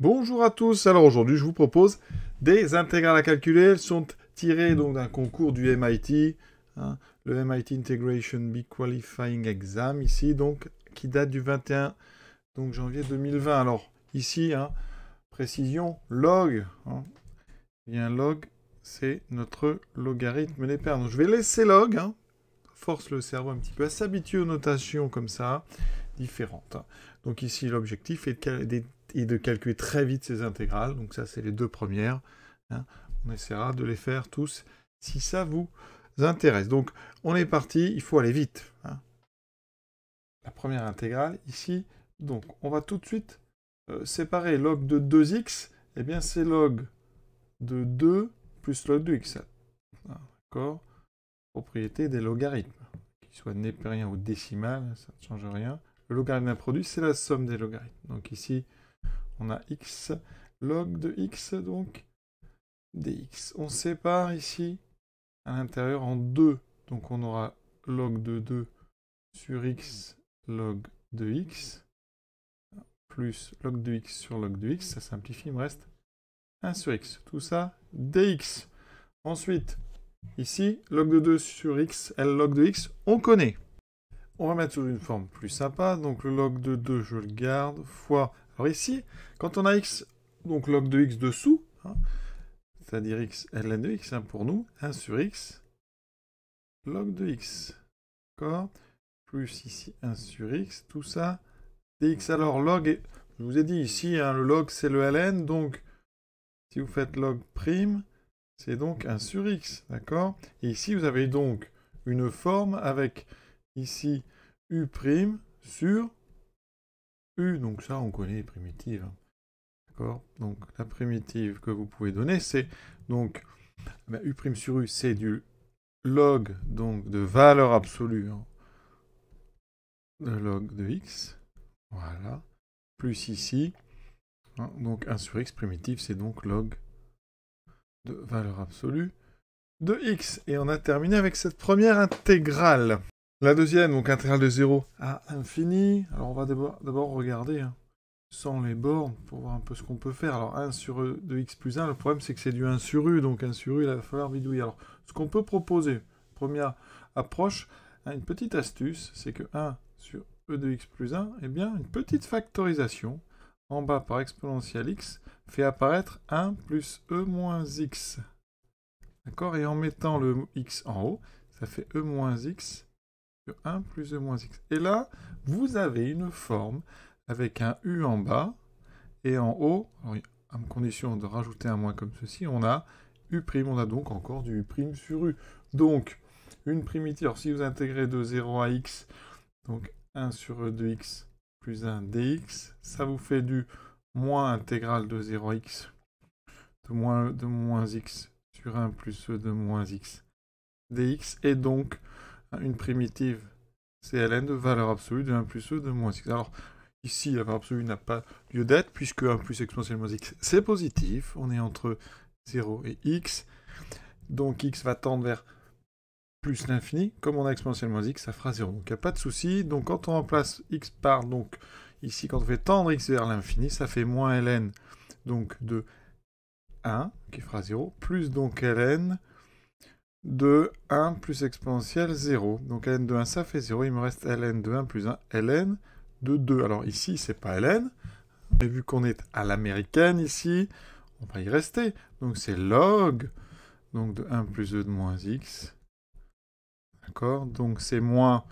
Bonjour à tous, alors aujourd'hui je vous propose des intégrales à calculer. Elles sont tirées donc d'un concours du MIT, hein, le MIT Integration Big Qualifying Exam ici, donc qui date du 21 donc, janvier 2020. Alors ici, précision, log, bien log, c'est notre logarithme des paires. Donc je vais laisser log, force le cerveau un petit peu à s'habituer aux notations comme ça, différentes. Donc ici l'objectif est de calculer très vite ces intégrales. Donc ça, c'est les deux premières. On essaiera de les faire tous si ça vous intéresse. Donc on est parti, il faut aller vite. La première intégrale ici. Donc on va tout de suite séparer log de 2x. Eh bien c'est log de 2 plus log de x. D'accord. Propriété des logarithmes. Qu'ils soient népériens ou décimales, ça ne change rien. Le logarithme d'un produit, c'est la somme des logarithmes. Donc ici, on a x, log de x, donc dx. On sépare ici, à l'intérieur, en 2. Donc on aura log de 2 sur x, log de x, plus log de x sur log de x. Ça simplifie, il me reste 1 sur x. Tout ça, dx. Ensuite, ici, log de 2 sur x, L log de x, on connaît. On va mettre sur une forme plus sympa, donc le log de 2, je le garde, fois... Alors ici, quand on a x, donc log de x dessous, c'est-à-dire x, ln de x, pour nous, 1 sur x, log de x, d'accord? Plus ici 1 sur x, tout ça, dx. Alors log, je vous ai dit ici, le log c'est le ln, donc si vous faites log prime, c'est donc 1 sur x, d'accord? Et ici, vous avez donc une forme avec... Ici, U' sur U. Donc ça, on connaît les primitives. D'accord? Donc la primitive que vous pouvez donner, c'est donc U' sur U, c'est du log donc de valeur absolue de log de x. Voilà. Plus ici, donc 1 sur x primitive, c'est donc log de valeur absolue de x. Et on a terminé avec cette première intégrale. La deuxième, donc intégrale de 0 à infini. Alors on va d'abord regarder sans les bornes pour voir un peu ce qu'on peut faire. Alors 1 sur e de x plus 1, le problème c'est que c'est du 1 sur u, donc 1 sur u, il va falloir bidouiller. Alors ce qu'on peut proposer, première approche, une petite astuce, c'est que 1 sur e de x plus 1, eh bien une petite factorisation en bas par exponentielle x fait apparaître 1 plus e moins x. D'accord? Et en mettant le x en haut, ça fait e moins x 1 plus e moins x. Et là, vous avez une forme avec un u en bas et en haut, alors, à condition de rajouter un moins comme ceci, on a u', on a donc encore du u' sur u. Donc, une primitive, alors si vous intégrez de 0 à x, donc 1 sur e de x plus 1 dx, ça vous fait du moins intégrale de 0 à x, de moins x sur 1 plus e de moins x dx, et donc une primitive CLN de valeur absolue de 1 plus e de moins x. Alors, ici, la valeur absolue n'a pas lieu d'être, puisque 1 plus exponentielle moins x, c'est positif. On est entre 0 et x. Donc, x va tendre vers plus l'infini. Comme on a exponentielle moins x, ça fera 0. Donc, il n'y a pas de souci. Donc, quand on remplace x par, donc, ici, quand on fait tendre x vers l'infini, ça fait moins ln, donc, de 1, qui fera 0, plus, donc, ln de 1 plus exponentielle 0. Donc ln de 1, ça fait 0. Il me reste ln de 1 plus 1, ln de 2. Alors ici, c'est pas ln. Mais vu qu'on est à l'américaine ici, on va y rester. Donc c'est log donc de 1 plus e de moins x. D'accord? Donc c'est moins...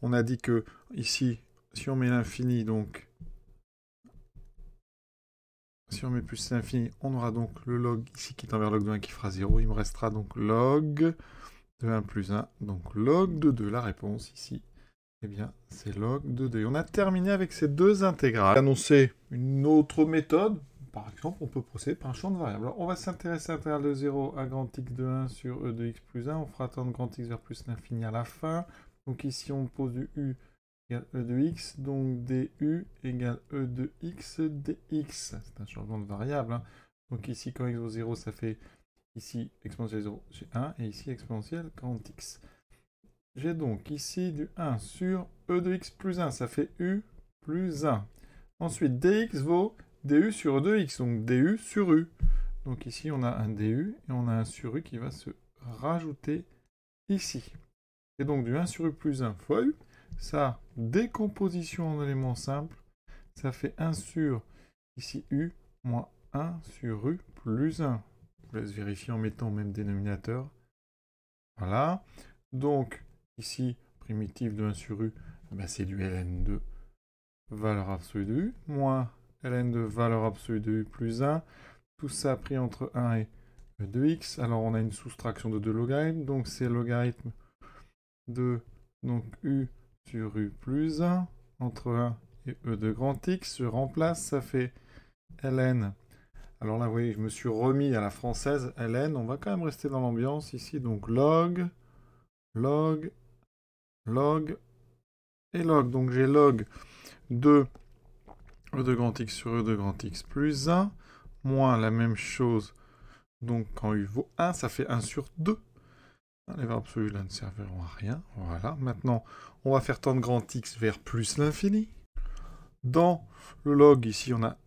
On a dit que ici, si on met l'infini, donc... Si on met plus l'infini, on aura donc le log ici qui est envers log de 1 qui fera 0. Il me restera donc log de 1 plus 1, donc log de 2. La réponse ici, eh bien, c'est log de 2. Et on a terminé avec ces deux intégrales. Annoncer une autre méthode. Par exemple, on peut procéder par un champ de variables. Alors, on va s'intéresser à l'intégrale de 0 à grand x de 1 sur e de x plus 1. On fera tendre grand x vers plus l'infini à la fin. Donc ici, on pose du u égale e de x. Donc du égale e de x dx. C'est un changement de variable. Donc ici, quand x vaut 0, ça fait... Ici, exponentielle 0, j'ai 1, et ici, exponentielle grand x. J'ai donc ici du 1 sur e de x plus 1, ça fait u plus 1. Ensuite, dx vaut du sur E2x, donc du sur u. Donc ici, on a un du et on a un sur u qui va se rajouter ici. Et donc du 1 sur u plus 1 fois u, ça, décomposition en éléments simples, ça fait 1 sur, ici u, moins 1 sur u plus 1. Je vous laisse vérifier en mettant au même dénominateur. Voilà. Donc, ici, primitive de 1 sur u, ben c'est du ln de valeur absolue de u, moins ln de valeur absolue de u plus 1. Tout ça pris entre 1 et e de x. Alors, on a une soustraction de 2 logarithmes, donc c'est logarithme de donc u sur u plus 1 entre 1 et e de grand x se remplace, ça fait ln. Alors là, vous voyez, je me suis remis à la française, ln. On va quand même rester dans l'ambiance ici, donc log, log, log et log. Donc j'ai log de e de grand x sur e de grand x plus 1, moins la même chose, donc quand u vaut 1, ça fait 1 sur 2. Les valeurs absolues là ne serviront à rien. Voilà. Maintenant, on va faire tendre grand x vers plus l'infini. Dans le log, ici, on a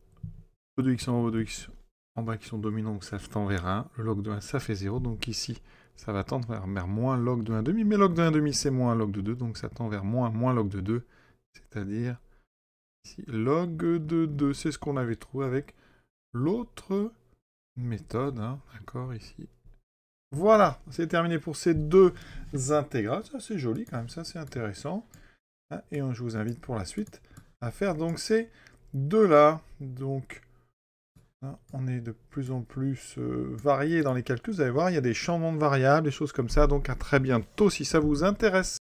e de x en haut, e de x en bas qui sont dominants, donc ça tend vers 1. Le log de 1, ça fait 0. Donc ici, ça va tendre vers moins log de 1,5. Mais log de 1,5, c'est moins log de 2. Donc ça tend vers moins log de 2. C'est-à-dire, ici, log de 2. C'est ce qu'on avait trouvé avec l'autre méthode. Hein, d'accord, ici. Voilà, c'est terminé pour ces deux intégrales. Ça, c'est joli quand même, ça, c'est intéressant. Et je vous invite pour la suite à faire donc ces deux-là. Donc, on est de plus en plus varié dans les calculs. Vous allez voir, il y a des changements de variables, des choses comme ça. Donc, à très bientôt si ça vous intéresse.